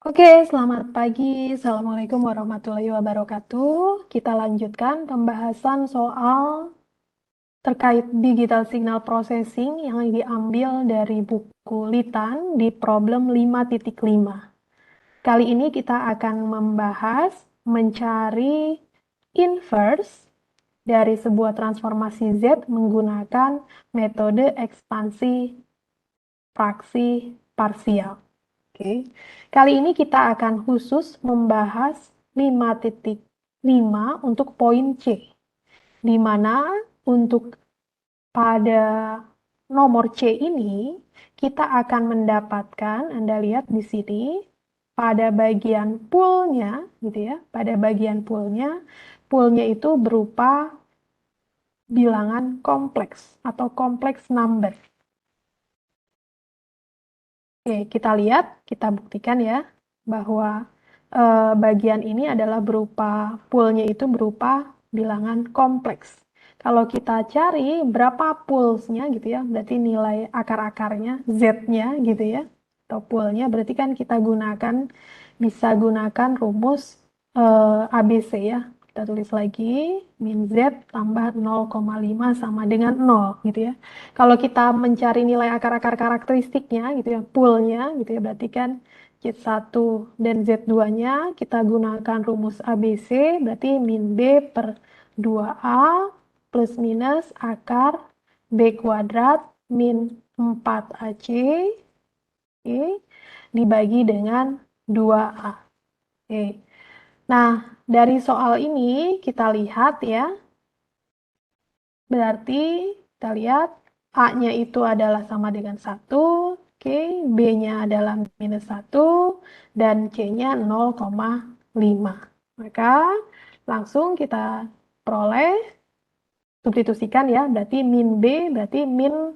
Oke, selamat pagi. Assalamualaikum warahmatullahi wabarakatuh. Kita lanjutkan pembahasan soal terkait digital signal processing yang diambil dari buku Litan di problem 5.5. Kali ini kita akan membahas mencari inverse dari sebuah transformasi Z menggunakan metode ekspansi fraksi parsial. Oke. Kali ini kita akan khusus membahas 5.5 untuk poin C, di mana untuk pada nomor C ini kita akan mendapatkan, Anda lihat di sini, pada bagian poolnya, gitu ya, pada bagian poolnya itu berupa bilangan kompleks atau kompleks number. Oke, kita lihat, kita buktikan ya, bahwa bagian ini adalah berupa, poolnya itu berupa bilangan kompleks. Kalau kita cari berapa poolsnya gitu ya, berarti nilai akar-akarnya, Z-nya gitu ya, atau poolnya, berarti kan kita bisa gunakan rumus ABC ya. Kita tulis lagi, min Z tambah 0,5 sama dengan 0 gitu ya. Kalau kita mencari nilai akar-akar karakteristiknya gitu ya, poolnya gitu ya, berarti kan Z1 dan Z2-nya kita gunakan rumus ABC, berarti min B per 2A plus minus akar B kuadrat min 4AC, oke, dibagi dengan 2A. Oke. Nah, dari soal ini kita lihat ya, berarti kita lihat A-nya itu adalah sama dengan 1, oke, B-nya adalah minus 1, dan C-nya 0,5. Maka langsung kita peroleh, substitusikan ya, berarti min B, berarti min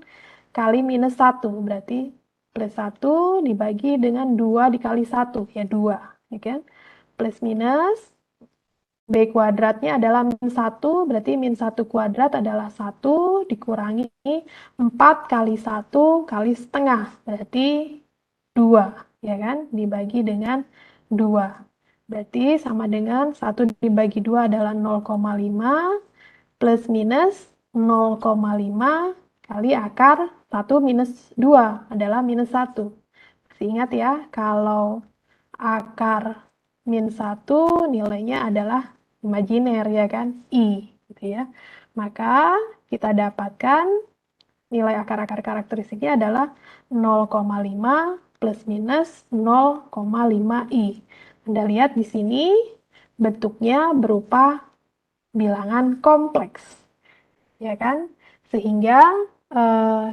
kali minus 1, berarti plus 1 dibagi dengan 2 dikali 1, ya 2, ya kan? Plus minus B kuadratnya adalah min 1, berarti min 1 kuadrat adalah 1 dikurangi 4 kali 1 kali setengah, berarti 2, ya kan? Dibagi dengan 2. Berarti sama dengan 1 dibagi 2 adalah 0,5 plus minus 0,5 kali akar 1 minus 2 adalah minus 1. Masih ingat ya, kalau akar min 1 nilainya adalah imajiner ya kan, I gitu ya. Maka kita dapatkan nilai akar-akar karakteristiknya adalah 0,5 plus minus 0,5 I. Anda lihat di sini bentuknya berupa bilangan kompleks, ya kan? Sehingga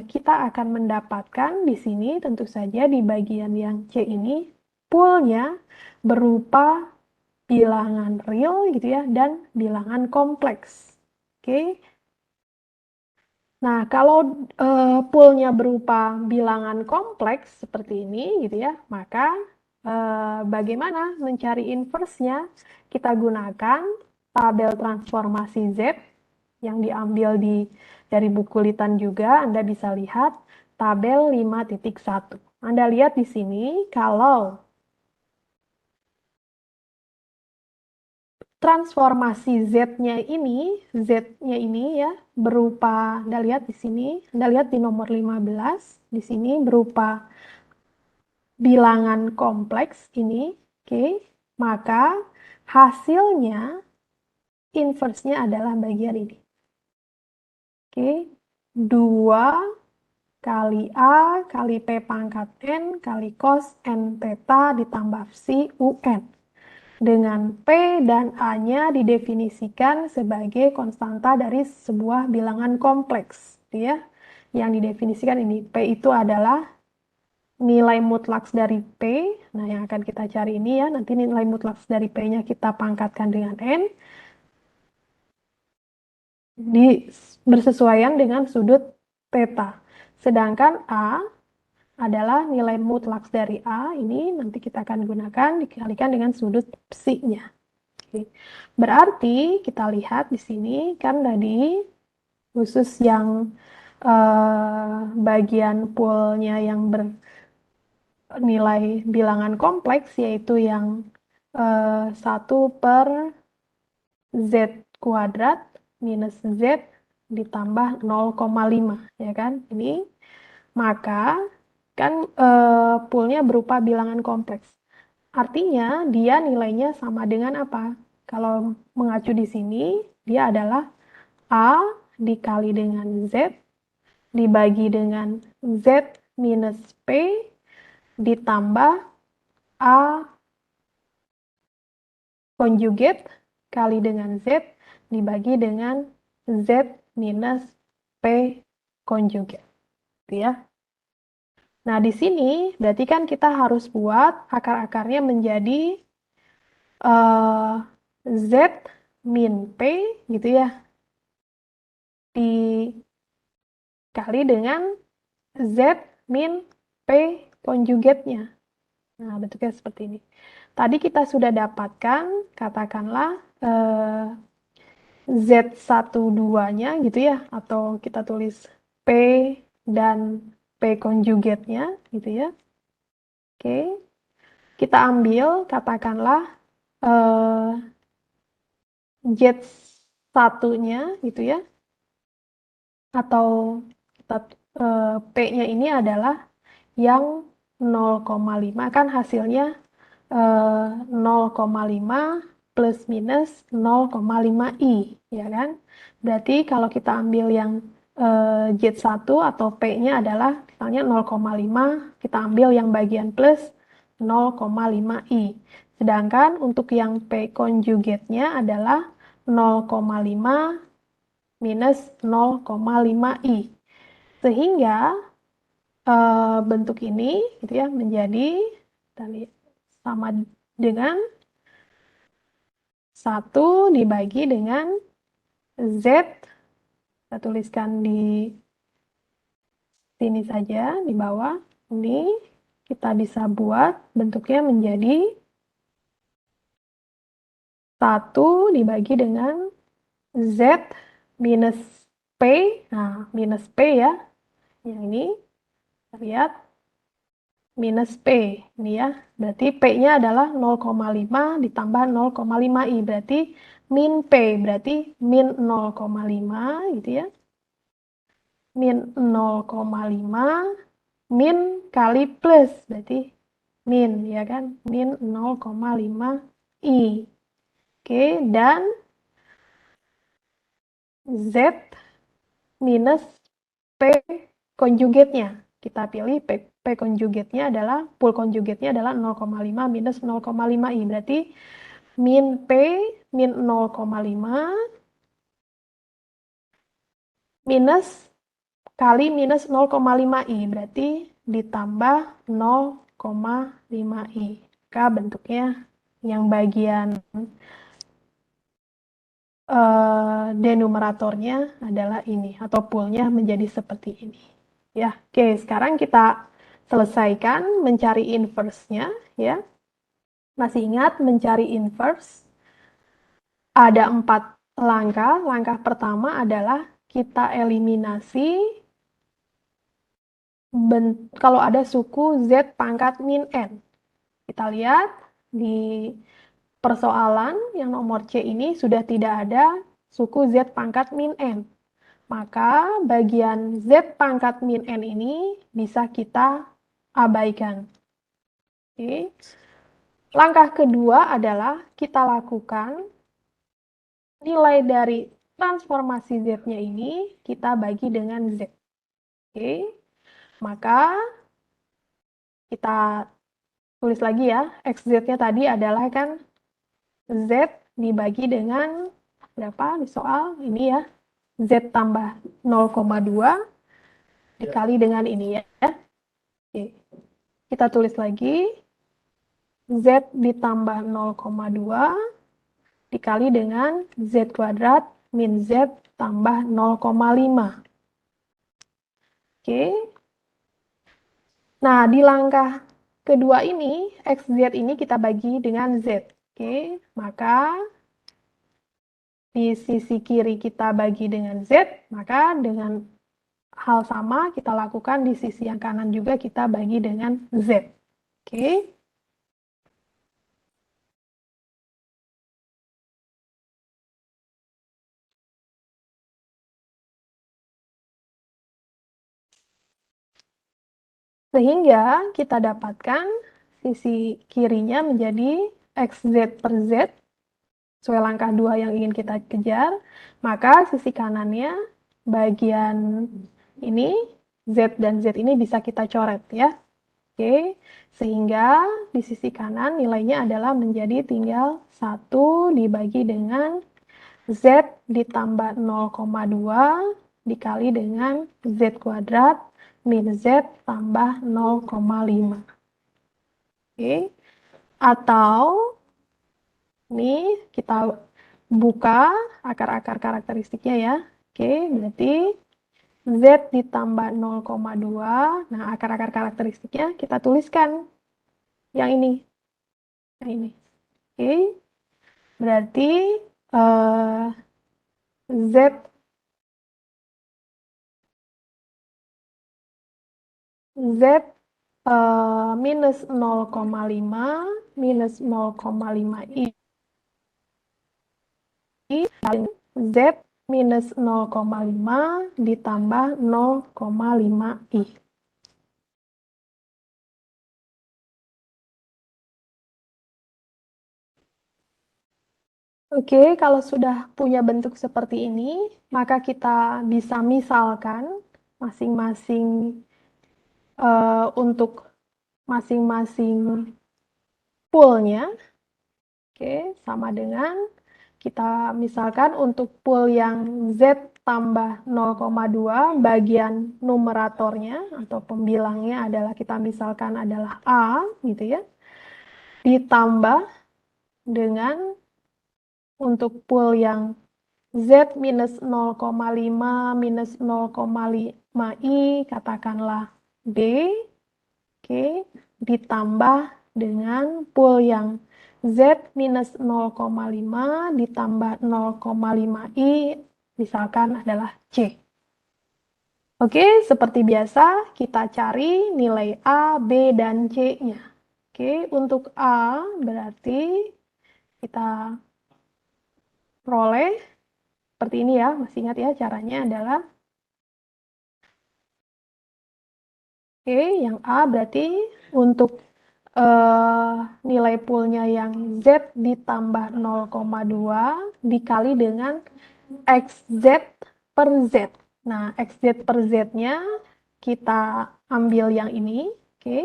kita akan mendapatkan di sini tentu saja di bagian yang C ini poolnya berupa bilangan real gitu ya dan bilangan kompleks. Oke. Nah, kalau poolnya berupa bilangan kompleks seperti ini gitu ya, maka bagaimana mencari inverse-nya? Kita gunakan tabel transformasi Z yang diambil dari buku Litan juga. Anda bisa lihat tabel 5.1. Anda lihat di sini kalau transformasi Z-nya ini ya berupa, Anda lihat di sini, Anda lihat di nomor 15, di sini berupa bilangan kompleks ini, oke, maka hasilnya inverse-nya adalah bagian ini. Oke, 2 kali A kali P pangkat N kali cos N theta ditambah psi UN. Dengan P dan A-nya didefinisikan sebagai konstanta dari sebuah bilangan kompleks, ya. Yang didefinisikan ini, P itu adalah nilai mutlaks dari P. Nah, yang akan kita cari ini ya, nanti nilai mutlaks dari P-nya kita pangkatkan dengan N, bersesuaian dengan sudut theta. Sedangkan A adalah nilai mutlaks dari A, ini nanti kita akan gunakan dikalikan dengan sudut psi-nya. Berarti kita lihat di sini kan tadi khusus yang bagian poolnya yang nilai bilangan kompleks, yaitu yang 1 per Z kuadrat minus Z ditambah 0,5, ya kan? Ini, maka kan poolnya berupa bilangan kompleks. Artinya dia nilainya sama dengan apa? Kalau mengacu di sini, dia adalah A dikali dengan Z dibagi dengan Z minus P ditambah A konjugat kali dengan Z dibagi dengan Z minus P konjugat. Gitu ya. Nah, di sini berarti kan kita harus buat akar-akarnya menjadi Z min P gitu ya. Dikali dengan Z min P konjugatnya. Nah, bentuknya seperti ini. Tadi kita sudah dapatkan, katakanlah Z12-nya gitu ya, atau kita tulis P dan P konjugatnya gitu ya. Oke, kita ambil, katakanlah Z1-nya gitu ya, atau kita P-nya ini adalah yang 0,5, kan hasilnya 0,5 plus minus 0,5i, ya kan? Berarti kalau kita ambil yang Z1 atau P-nya adalah misalnya 0,5, kita ambil yang bagian plus 0,5i. Sedangkan untuk yang P konjugatnya adalah 0,5 minus 0,5i. Sehingga bentuk ini gitu ya menjadi sama dengan 1 dibagi dengan Z. Kita tuliskan di sini saja, di bawah. Ini kita bisa buat bentuknya menjadi 1 dibagi dengan Z minus P. Nah, minus P ya. Yang ini, kita lihat. Minus P, ini ya. Berarti P-nya adalah 0,5 ditambah 0,5i. Berarti min P, berarti min 0,5 gitu ya. Min 0,5 min kali plus, berarti min, ya kan? Min 0,5i. Oke, dan Z minus P konjugatnya. Kita pilih P konjugatnya adalah, pool konjugatnya adalah 0,5 minus 0,5i. Berarti min P min 0,5 minus kali minus 0,5i. Berarti ditambah 0,5i. Maka bentuknya yang bagian denumeratornya adalah ini, atau poolnya menjadi seperti ini. Ya, oke, sekarang kita selesaikan mencari inverse-nya, ya. Masih ingat mencari inverse? Ada 4 langkah. Langkah pertama adalah kita eliminasi kalau ada suku Z pangkat min N. Kita lihat di persoalan yang nomor C ini sudah tidak ada suku Z pangkat min N. Maka bagian Z pangkat min N ini bisa kita abaikan. Oke. Langkah kedua adalah kita lakukan nilai dari transformasi Z-nya ini kita bagi dengan Z. Oke. Maka kita tulis lagi ya, XZ-nya tadi adalah kan Z dibagi dengan berapa di soal ini ya, Z tambah 0,2 dikali dengan ini ya. Oke. Kita tulis lagi Z ditambah 0,2 dikali dengan Z kuadrat min Z tambah 0,5. Oke. Nah, di langkah kedua ini, XZ ini kita bagi dengan Z. Oke, maka di sisi kiri kita bagi dengan Z, maka dengan hal sama kita lakukan di sisi yang kanan juga kita bagi dengan Z. Oke. Sehingga kita dapatkan sisi kirinya menjadi XZ per Z, sesuai langkah 2 yang ingin kita kejar, maka sisi kanannya bagian ini, Z dan Z ini bisa kita coret ya. Oke, sehingga di sisi kanan nilainya adalah menjadi tinggal 1 dibagi dengan Z ditambah 0,2 dikali dengan Z kuadrat min Z tambah 0,5. Oke, atau ini kita buka akar-akar karakteristiknya ya. Oke, berarti Z ditambah 0,2. Nah, akar-akar karakteristiknya kita tuliskan yang ini. Yang ini. Oke, berarti Z minus 0,5 minus 0,5 I Z minus 0,5 ditambah 0,5 I. Oke, kalau sudah punya bentuk seperti ini, maka kita bisa misalkan masing-masing untuk masing-masing poolnya. Oke, sama dengan kita misalkan untuk pool yang Z tambah 0,2 bagian numeratornya atau pembilangnya adalah kita misalkan adalah A gitu ya, ditambah dengan untuk pool yang Z minus 0,5 minus 0,5 I katakanlah B, oke, ditambah dengan pool yang Z minus 0,5 ditambah 0,5 I misalkan adalah C. Oke, seperti biasa kita cari nilai A, B, dan C-nya. Oke, untuk A berarti kita peroleh seperti ini ya, masih ingat ya caranya adalah oke, yang A berarti untuk nilai poolnya yang Z ditambah 0,2 dikali dengan XZ per Z. Nah, XZ per Z-nya kita ambil yang ini, oke.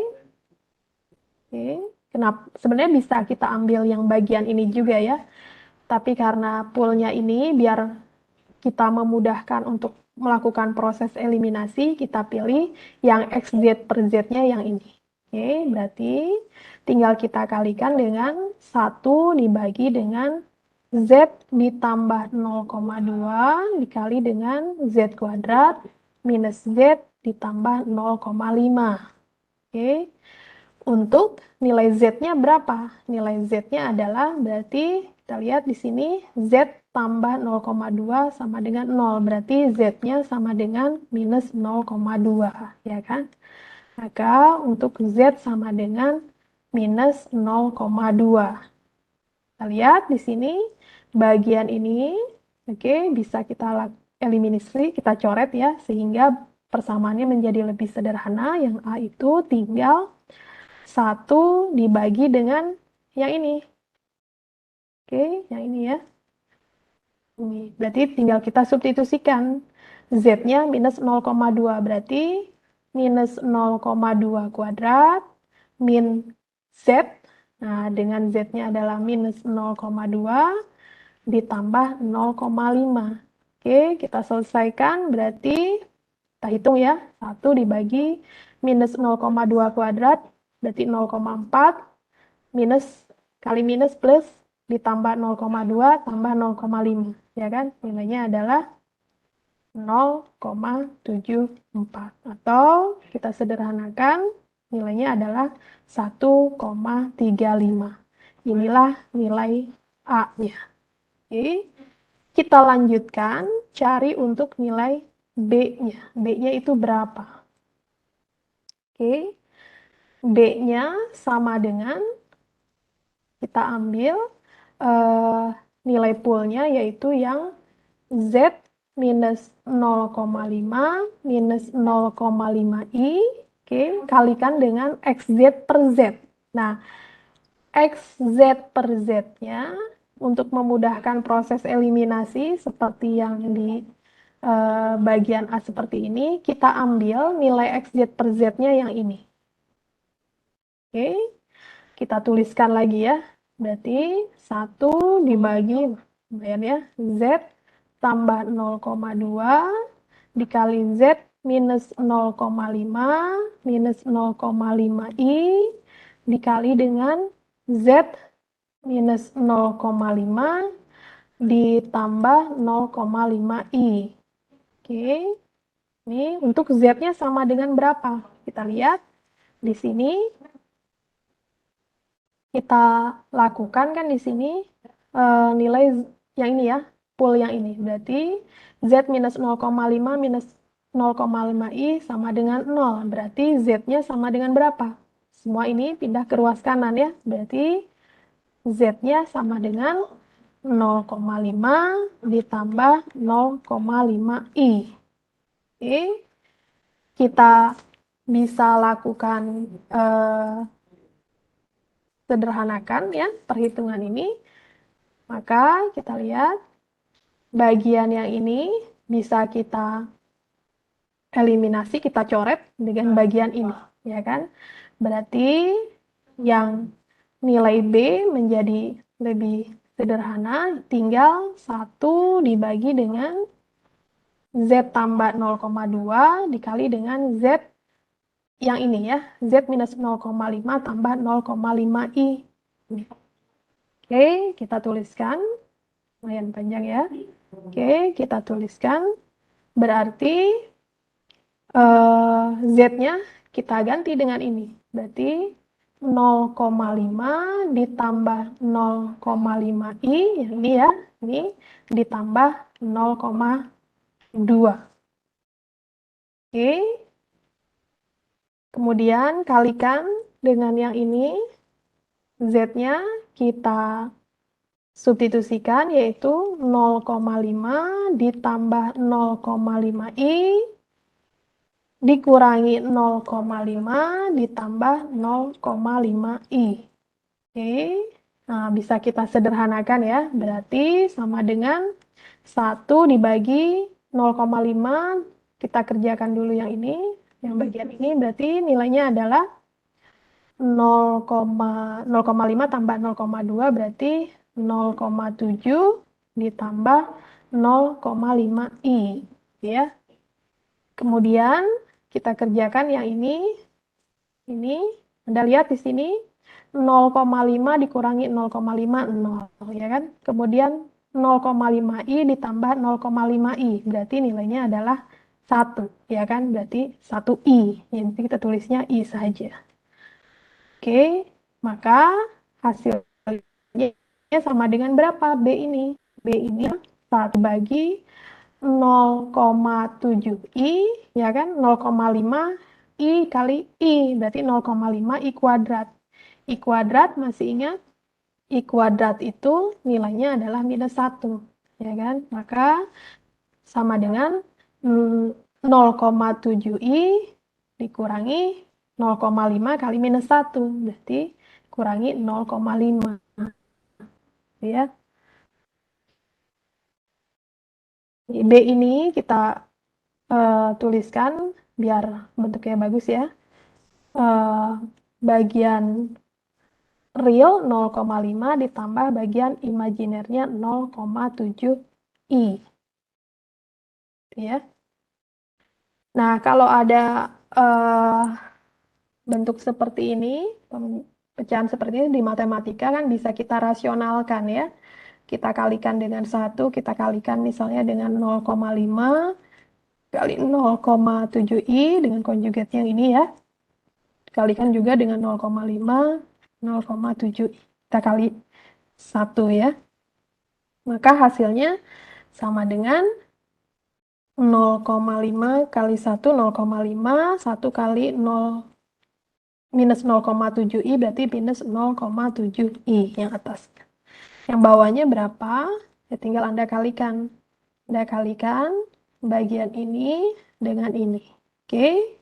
Oke, kenapa? Sebenarnya bisa kita ambil yang bagian ini juga ya, tapi karena poolnya ini biar kita memudahkan untuk melakukan proses eliminasi, kita pilih yang XZ per Z-nya yang ini. Oke, berarti tinggal kita kalikan dengan 1 dibagi dengan Z ditambah 0,2 dikali dengan Z kuadrat minus Z ditambah 0,5. Oke, untuk nilai Z-nya berapa? Nilai Z-nya adalah berarti kita lihat di sini Z tambah 0,2 sama dengan 0. Berarti Z-nya sama dengan minus 0,2, ya kan? Maka untuk Z sama dengan minus 0,2. Kita lihat di sini bagian ini, oke, bisa kita eliminasi, kita coret ya, sehingga persamaannya menjadi lebih sederhana. Yang A itu tinggal 1 dibagi dengan yang ini. Oke, yang ini ya. Ini. Berarti tinggal kita substitusikan. Z-nya minus 0,2. Berarti minus 0,2 kuadrat min Z. Nah, dengan Z-nya adalah minus 0,2 ditambah 0,5. Oke, kita selesaikan. Berarti kita hitung ya. 1 dibagi minus 0,2 kuadrat. Berarti 0,4 minus kali minus plus ditambah 0,2 tambah 0,5, ya kan? Nilainya adalah 0,74 atau kita sederhanakan nilainya adalah 1,35. Inilah nilai A-nya. Oke. Kita lanjutkan cari untuk nilai B-nya. B-nya itu berapa? Oke. B-nya sama dengan, kita ambil nilai poolnya yaitu yang Z minus 0,5 minus 0,5I, oke, kalikan dengan XZ per Z. Nah, XZ per Z-nya untuk memudahkan proses eliminasi seperti yang di bagian A seperti ini, kita ambil nilai XZ per Z-nya yang ini. Oke, kita tuliskan lagi ya. Berarti 1 dibagi, lumayan ya, Z tambah 0,2 dikali Z minus 0,5 minus 0,5I dikali dengan Z minus 0,5 ditambah 0,5I. Oke, ini untuk Z-nya sama dengan berapa? Kita lihat di sini. Kita lakukan kan di sini nilai yang ini ya, pool yang ini. Berarti Z minus 0,5 minus 0,5I sama dengan 0. Berarti Z-nya sama dengan berapa? Semua ini pindah ke ruas kanan ya. Berarti Z-nya sama dengan 0,5 ditambah 0,5I. Oke, kita bisa lakukan sederhanakan ya perhitungan ini. Maka kita lihat bagian yang ini bisa kita eliminasi, kita coret dengan bagian ini, ya kan? Berarti yang nilai B menjadi lebih sederhana, tinggal 1 dibagi dengan Z tambah 0,2 dikali dengan Z yang ini ya, Z minus 0,5 tambah 0,5I. Oke, kita tuliskan. Lumayan panjang ya. Oke, kita tuliskan. Berarti Z-nya kita ganti dengan ini. Berarti 0,5 ditambah 0,5I, yang ini ya, ini ditambah 0,2. Oke. Kemudian kalikan dengan yang ini. Z-nya kita substitusikan yaitu 0,5 ditambah 0,5I dikurangi 0,5 ditambah 0,5I. Oke, nah bisa kita sederhanakan ya. Berarti sama dengan 1 dibagi 0,5. Kita kerjakan dulu yang ini. Yang bagian ini berarti nilainya adalah 0,5 tambah 0,2 berarti 0,7 ditambah 0,5I ya. Kemudian kita kerjakan yang ini. Ini Anda lihat di sini 0,5 dikurangi 0,5 0 ya kan. Kemudian 0,5I ditambah 0,5I berarti nilainya adalah 1 ya kan. Berarti 1I. Jadi kita tulisnya I saja. Oke, maka hasilnya sama dengan berapa? B ini. B ini 1 bagi 0,7I, ya kan? 0,5 I kali I, berarti 0,5 I kuadrat. I kuadrat masih ingat? I kuadrat itu nilainya adalah minus 1, ya kan? Maka sama dengan 0,7I dikurangi 0,5 kali minus 1, berarti kurangi 0,5 ya. B ini kita tuliskan biar bentuknya bagus ya. Bagian real 0,5 ditambah bagian imajinernya 0,7I ya. Nah, kalau ada bentuk seperti ini, pecahan seperti ini di matematika kan bisa kita rasionalkan ya. Kita kalikan dengan 1, kita kalikan misalnya dengan 0,5 kali 0,7I dengan konjugatnya ini ya. Kalikan juga dengan 0,5, 0,7I. Kita kali 1 ya. Maka hasilnya sama dengan 0,5 kali 1, 0,5, 1 kali 0, minus 0,7i berarti minus 0,7i yang atasnya. Yang bawahnya berapa? Ya tinggal Anda kalikan. Anda kalikan bagian ini dengan ini. Oke.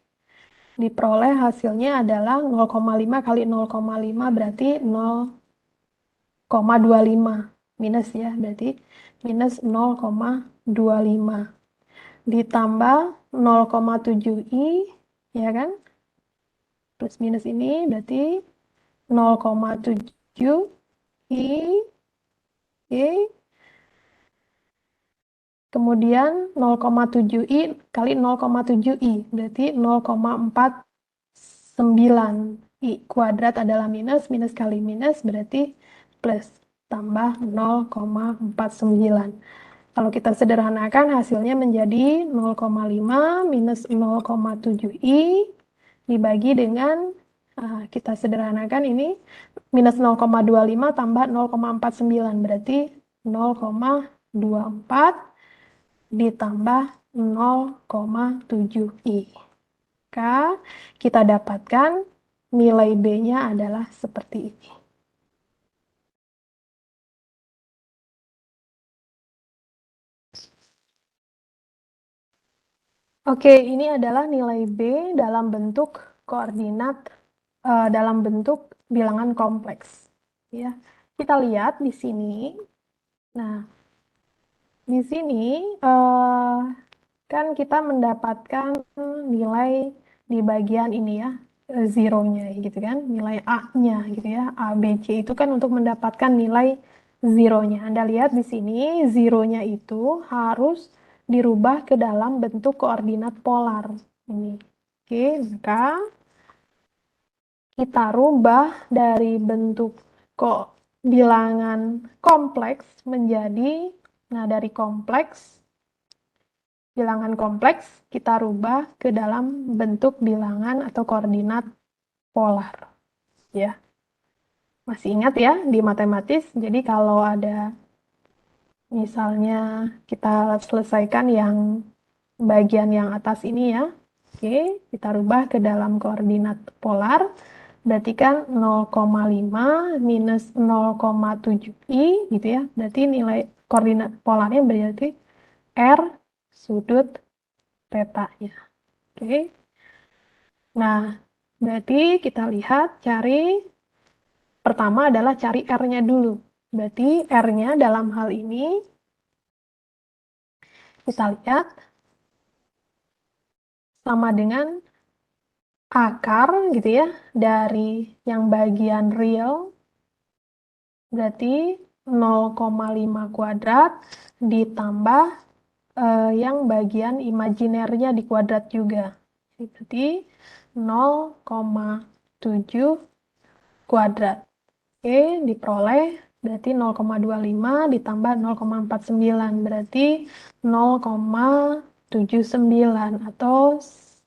Diperoleh hasilnya adalah 0,5 kali 0,5 berarti 0,25. Minus ya, berarti minus 0,25. Ditambah 0,7i, ya kan? Plus minus ini berarti 0,7i, oke. Kemudian 0,7i kali 0,7i berarti 0,49i kuadrat adalah minus, minus kali minus berarti plus, tambah 0,49. Kalau kita sederhanakan hasilnya menjadi 0,5 minus 0,7i dibagi dengan kita sederhanakan ini minus 0,25 tambah 0,49 berarti 0,24 ditambah 0,7i. Maka kita dapatkan nilai B-nya adalah seperti ini. Oke, ini adalah nilai B dalam bentuk koordinat, dalam bentuk bilangan kompleks. Ya, kita lihat di sini. Nah, di sini kan kita mendapatkan nilai di bagian ini ya, zero-nya gitu kan, nilai A-nya gitu ya, A, B, C itu kan untuk mendapatkan nilai zero-nya. Anda lihat di sini, zero-nya itu harus dirubah ke dalam bentuk koordinat polar. Ini. Oke, maka kita rubah dari bentuk kok bilangan kompleks menjadi, nah dari kompleks, bilangan kompleks kita rubah ke dalam bentuk bilangan atau koordinat polar. Ya, masih ingat ya di matematis? Jadi kalau ada misalnya kita selesaikan yang bagian yang atas ini ya. Oke, kita rubah ke dalam koordinat polar. Berarti kan 0,5 minus 0,7i gitu ya. Berarti nilai koordinat polarnya berarti R sudut theta-nya. Oke. Nah, berarti kita lihat cari pertama adalah cari R-nya dulu. Berarti R-nya dalam hal ini kita lihat sama dengan akar gitu ya dari yang bagian real berarti 0,5 kuadrat ditambah yang bagian imajinernya di kuadrat juga. Berarti 0,7 kuadrat. Oke, diperoleh berarti 0,25 ditambah 0,49 berarti 0,79 atau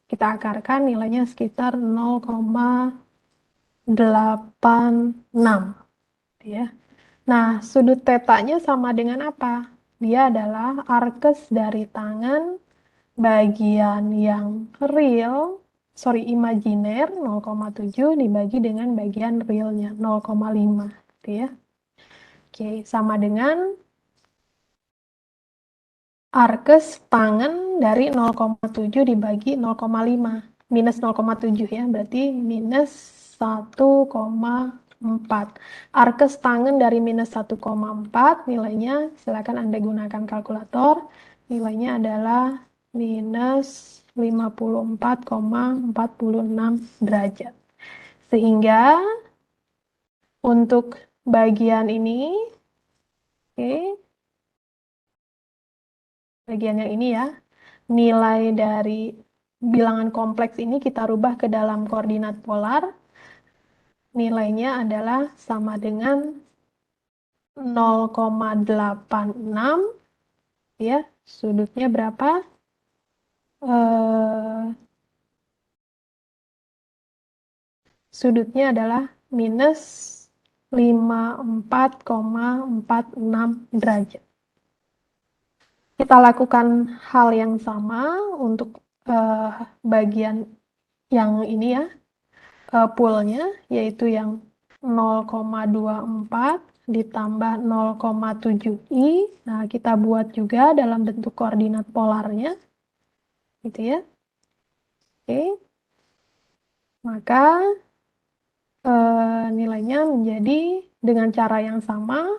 kita akarkan nilainya sekitar 0,86 ya. Nah, sudut tetanya sama dengan apa? Dia adalah arkes dari tangan bagian yang real, imajiner 0,7 dibagi dengan bagian realnya 0,5 gitu ya. Oke, sama dengan arkes tangan dari 0,7 dibagi 0,5 minus 0,7 ya, berarti minus 1,4. Arkes tangan dari minus 1,4 nilainya silakan Anda gunakan kalkulator. Nilainya adalah minus 54,46 derajat. Sehingga untuk bagian ini, oke, bagian yang ini ya, nilai dari bilangan kompleks ini kita rubah ke dalam koordinat polar. Nilainya adalah sama dengan 0,86 ya. Sudutnya berapa? Sudutnya adalah minus 54,46 derajat. Kita lakukan hal yang sama untuk bagian yang ini ya. poolnya, yaitu yang 0,24 ditambah 0,7i. Nah, kita buat juga dalam bentuk koordinat polarnya, gitu ya. Oke, maka nilainya menjadi dengan cara yang sama,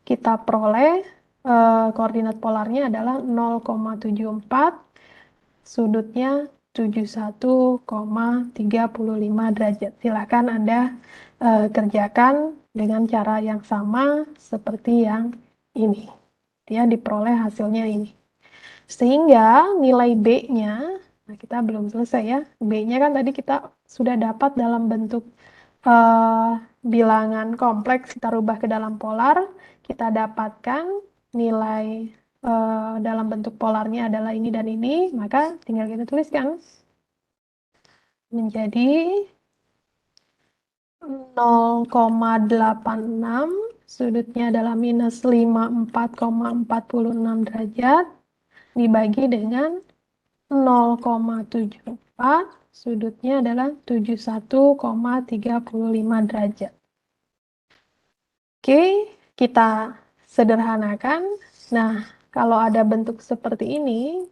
kita peroleh koordinat polarnya adalah 0,74, sudutnya 71,35 derajat. Silakan Anda kerjakan dengan cara yang sama seperti yang ini. Dia diperoleh hasilnya ini. Sehingga nilai B-nya, nah kita belum selesai ya. B-nya kan tadi kita sudah dapat dalam bentuk bilangan kompleks, kita rubah ke dalam polar, kita dapatkan nilai dalam bentuk polarnya adalah ini dan ini, maka tinggal kita tuliskan menjadi 0,86, sudutnya adalah minus 54,46 derajat, dibagi dengan 0,74, sudutnya adalah 71,35 derajat. Oke, kita sederhanakan. Nah, kalau ada bentuk seperti ini,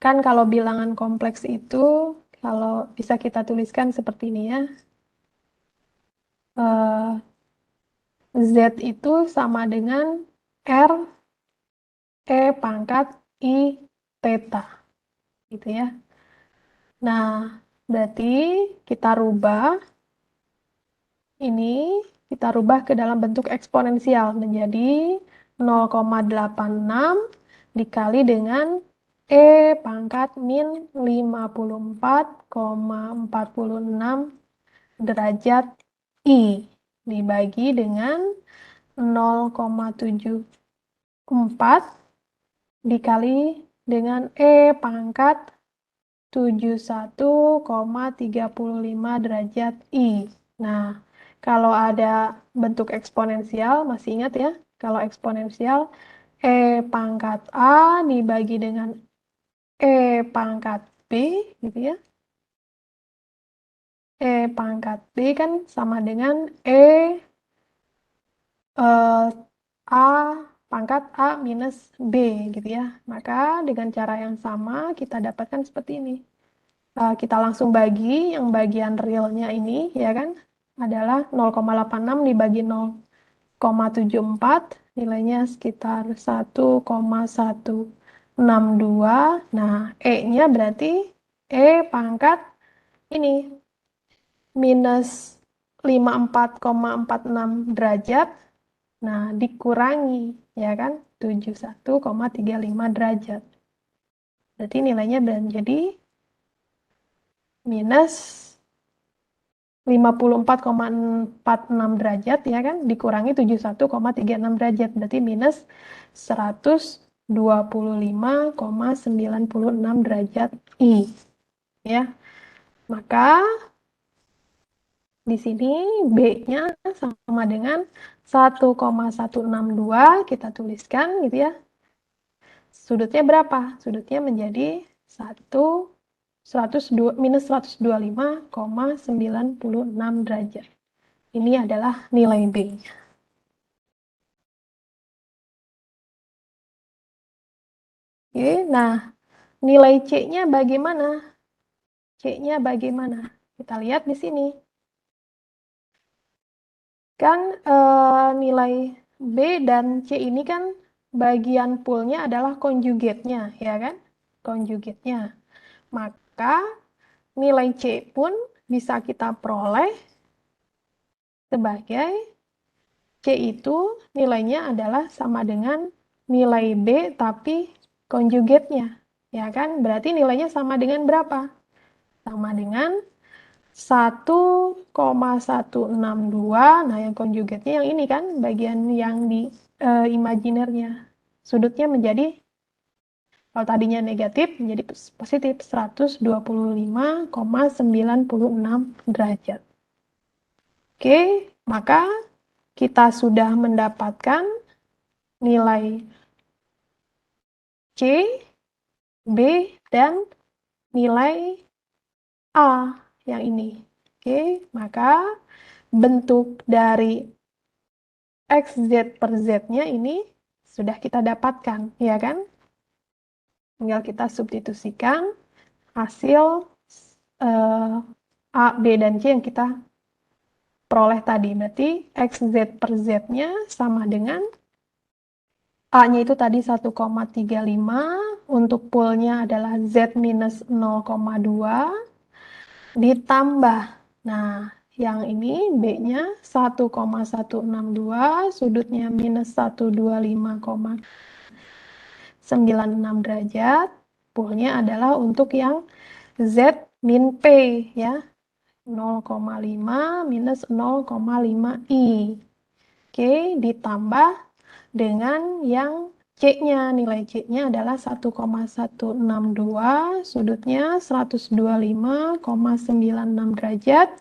kan kalau bilangan kompleks itu, kalau bisa kita tuliskan seperti ini ya. Z itu sama dengan R E pangkat I theta, gitu ya. Nah, berarti kita rubah ini, kita rubah ke dalam bentuk eksponensial menjadi 0,86 dikali dengan E pangkat min 54,46 derajat I dibagi dengan 0,74 dikali dengan E pangkat 71,35 derajat I. Nah, kalau ada bentuk eksponensial, masih ingat ya, kalau eksponensial E pangkat A dibagi dengan E pangkat B, gitu ya. E pangkat B kan sama dengan A pangkat A minus B, gitu ya. Maka dengan cara yang sama kita dapatkan seperti ini. Kita langsung bagi yang bagian realnya ini, ya kan, adalah 0,86 dibagi 0,74, nilainya sekitar 1,162. Nah, E-nya berarti E pangkat ini, minus 54,46 derajat, nah dikurangi, ya kan, 71,35 derajat. Berarti nilainya menjadi minus 54,46 derajat, ya kan, dikurangi 71,36 derajat, berarti minus 125,96 derajat I, ya. Maka di sini B-nya sama dengan 1,162, kita tuliskan gitu ya. Sudutnya berapa? Sudutnya menjadi 102, minus 125,96 derajat. Ini adalah nilai B-nya. Oke, nah nilai C-nya bagaimana? C-nya bagaimana? Kita lihat di sini. Kan nilai B dan C ini kan bagian poolnya adalah conjugate-nya, ya kan? Conjugate-nya. Maka nilai C pun bisa kita peroleh sebagai C itu nilainya adalah sama dengan nilai B tapi conjugate-nya, ya kan? Berarti nilainya sama dengan berapa? Sama dengan 1,162. Nah, yang conjugate-nya yang ini kan, bagian yang di imaginernya. Sudutnya menjadi, kalau tadinya negatif, menjadi positif 125,96 derajat. Oke, maka kita sudah mendapatkan nilai C, B, dan nilai A yang ini. Oke, maka bentuk dari XZ per Z-nya ini sudah kita dapatkan, ya kan? Tinggal kita substitusikan hasil A, B, dan C yang kita peroleh tadi. Berarti XZ per Z-nya sama dengan A-nya itu tadi 1,35, untuk poolnya adalah Z minus 0,2, ditambah, nah yang ini B-nya 1,162, sudutnya minus 125,96 derajat, poolnya adalah untuk yang Z min P, ya, 0,5 minus 0,5 I. Oke, ditambah dengan yang C-nya, nilai C-nya adalah 1,162, sudutnya 125,96 derajat,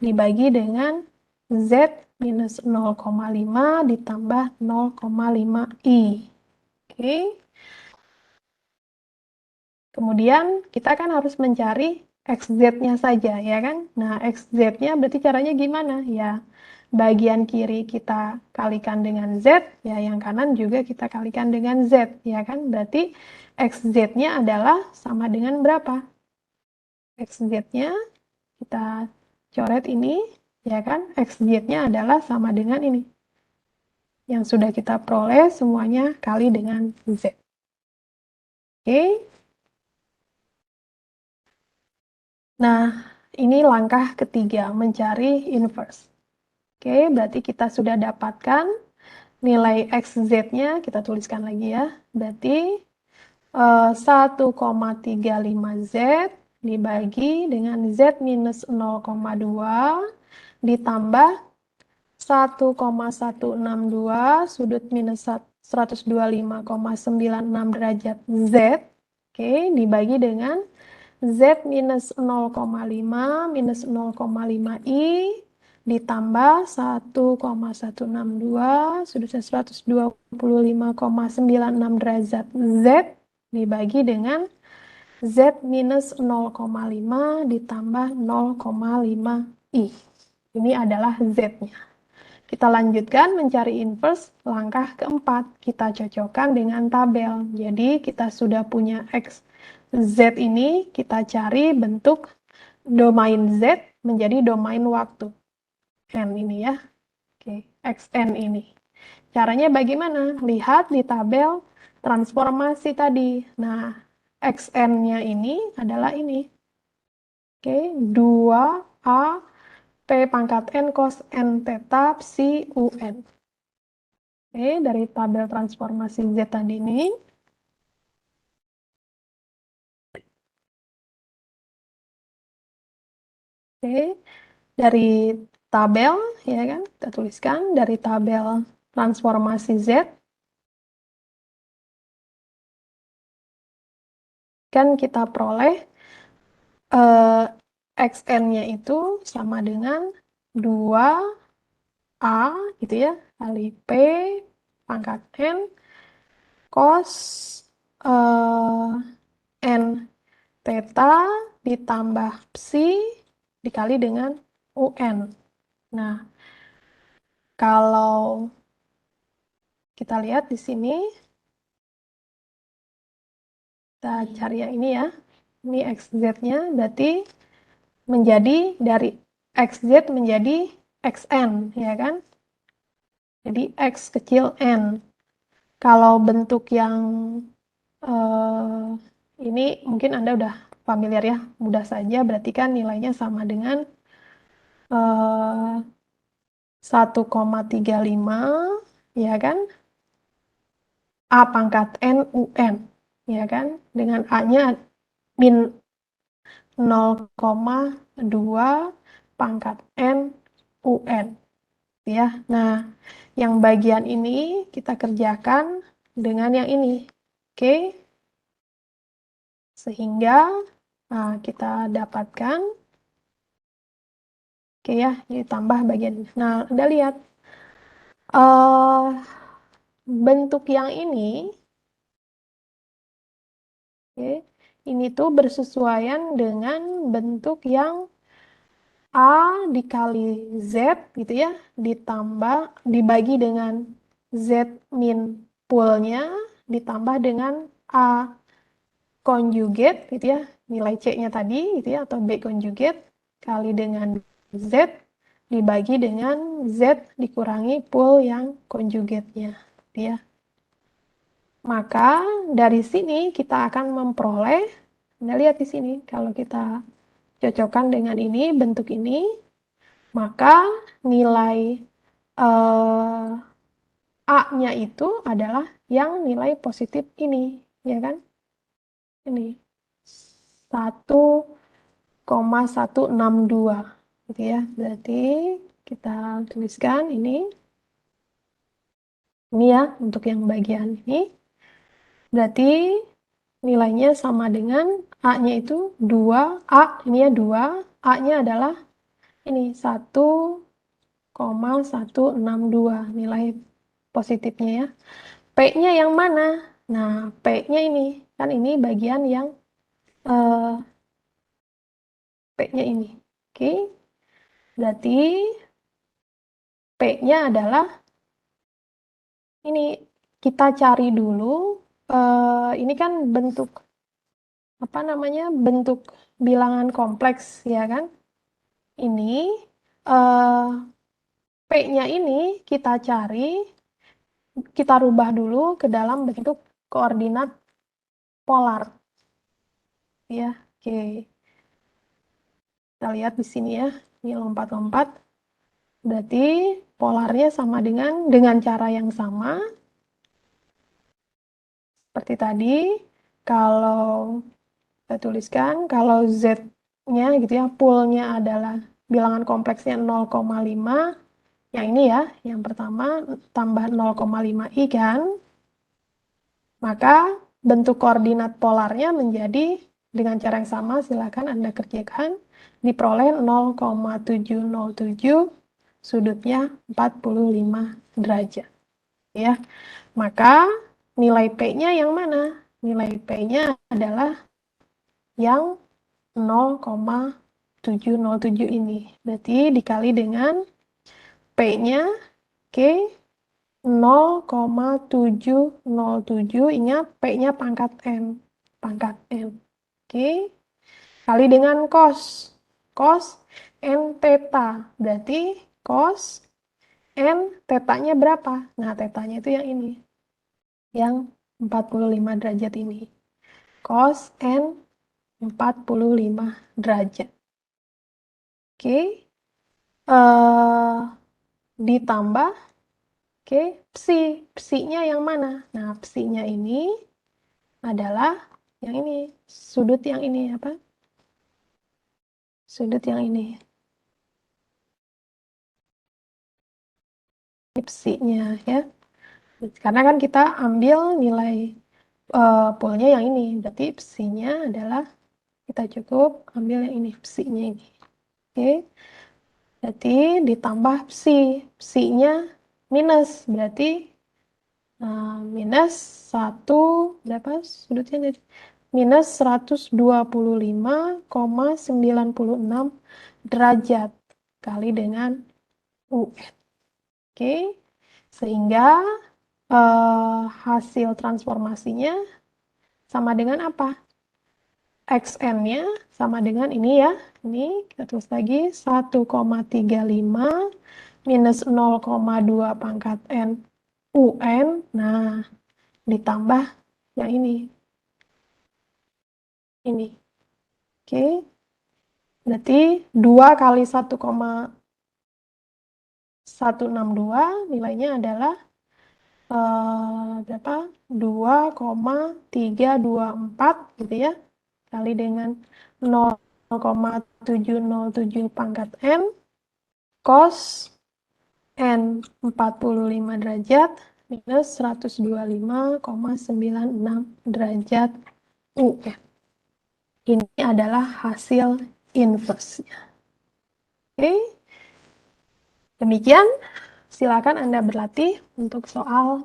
dibagi dengan Z minus 0,5 ditambah 0,5 I. Oke. Kemudian kita kan harus mencari XZ-nya saja, ya kan? Nah, XZ-nya berarti caranya gimana? Ya, bagian kiri kita kalikan dengan Z, ya yang kanan juga kita kalikan dengan Z, ya kan? Berarti XZ-nya adalah sama dengan berapa? XZ-nya kita coret ini, ya kan? XZ-nya adalah sama dengan ini. Yang sudah kita peroleh semuanya kali dengan Z. Oke. Nah, ini langkah ketiga, mencari inverse. Oke, berarti kita sudah dapatkan nilai XZ-nya, kita tuliskan lagi ya. Berarti 1,35Z dibagi dengan Z minus 0,2 ditambah 1,162 sudut minus 125,96 derajat Z. Oke, dibagi dengan Z minus 0,5 minus 0,5 I ditambah 1,162 sudutnya 125,96 derajat Z dibagi dengan Z minus 0,5 ditambah 0,5 I. Ini adalah Z-nya. Kita lanjutkan mencari inverse. Langkah keempat, kita cocokkan dengan tabel. Jadi kita sudah punya X, Z ini, kita cari bentuk domain Z menjadi domain waktu. N ini ya. Oke, XN ini. Caranya bagaimana? Lihat di tabel transformasi tadi. Nah, XN-nya ini adalah ini. Oke, 2A P pangkat N cos N theta psi UN. Oke, dari tabel transformasi Z tadi ini. Oke, dari tabel, ya kan, kita tuliskan dari tabel transformasi Z, kan kita peroleh XN-nya itu sama dengan 2A gitu ya, kali P pangkat N cos N theta ditambah psi dikali dengan UN. Nah, kalau kita lihat di sini, kita cari yang ini ya. Ini XZ-nya berarti menjadi dari XZ menjadi XN, ya kan? Jadi X kecil N. Kalau bentuk yang ini mungkin Anda udah familiar ya, mudah saja, berarti kan nilainya sama dengan 1,35, ya kan? A pangkat N UN, ya kan? Dengan A-nya min 0,2 pangkat N UN, ya. Nah, yang bagian ini kita kerjakan dengan yang ini, oke? Sehingga kita dapatkan, oke ya, ditambah bagian ini. Nah, Anda lihat, bentuk yang ini, oke, ini tuh bersesuaian dengan bentuk yang A dikali Z gitu ya, dibagi dengan Z min poolnya, ditambah dengan A conjugate gitu ya, nilai C-nya tadi gitu ya, atau B conjugate kali dengan Z dibagi dengan Z dikurangi pool yang conjugate-nya gitu ya. Maka dari sini kita akan memperoleh, Anda lihat di sini, kalau kita cocokkan dengan ini, bentuk ini, maka nilai A-nya itu adalah yang nilai positif ini, ya kan? Ini 1,162 gitu ya. Berarti kita tuliskan ini ya untuk yang bagian ini. Berarti nilainya sama dengan A-nya itu 2, A ini ya 2, A-nya adalah ini 1,162 nilai positifnya ya. P-nya yang mana? Nah, P-nya ini, kan ini bagian yang P-nya ini. Oke, berarti P-nya adalah ini. Kita cari dulu, ini kan bentuk, apa namanya, bentuk bilangan kompleks, ya kan? Ini, P-nya ini kita cari, kita rubah dulu ke dalam bentuk koordinat polar. Ya, oke. Kita lihat di sini ya, ini lompat-lompat. Berarti polarnya sama dengan cara yang sama. Seperti tadi, kalau kita tuliskan, kalau Z-nya gitu ya, poolnya adalah bilangan kompleksnya 0,5, yang ini ya, yang pertama tambah 0,5i kan, maka bentuk koordinat polarnya menjadi dengan cara yang sama, silakan Anda kerjakan, diperoleh 0,707, sudutnya 45 derajat. Ya, maka nilai P-nya yang mana? Nilai P-nya adalah yang 0,707 ini. Berarti dikali dengan P-nya, oke, 0,707, ingat P-nya pangkat N. Pangkat N. Oke, kali dengan cos. Cos N theta. Berarti cos N theta-nya berapa? Nah, theta-nya itu yang ini. Yang 45 derajat ini. Cos N 45 derajat. Oke. Ditambah, oke, psi. Psi-nya yang mana? Nah, psi-nya ini adalah yang ini. Sudut yang ini, apa? Sudut yang ini. Ini psi-nya ya. Karena kan kita ambil nilai poolnya yang ini. Berarti psi-nya adalah kita cukup ambil yang ini, psi-nya ini. Oke. Berarti ditambah psi. Psi-nya minus. Berarti minus 1, berapa sudutnya? Minus 125,96 derajat kali dengan UN. Oke, sehingga hasil transformasinya sama dengan apa? XN-nya sama dengan ini ya. Ini kita tulis lagi 1,35 minus 0,2 pangkat N UN. Nah, ditambah yang ini. Ini. Oke. Berarti 2 kali 1,162 nilainya adalah berapa? 2,324 gitu ya. Kali dengan 0,707 pangkat N cos N 45 derajat minus 125,96 derajat UN. Ini adalah hasil inverse-nya. Oke, demikian. Silakan Anda berlatih untuk soal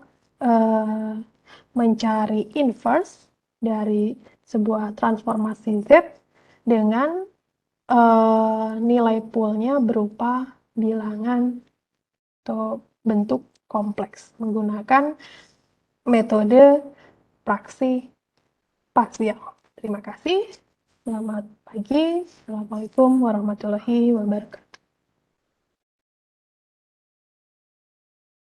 mencari inverse dari sebuah transformasi Z dengan nilai poolnya berupa bilangan atau bentuk kompleks menggunakan metode fraksi parsial. Terima kasih. Selamat pagi. Assalamualaikum warahmatullahi wabarakatuh.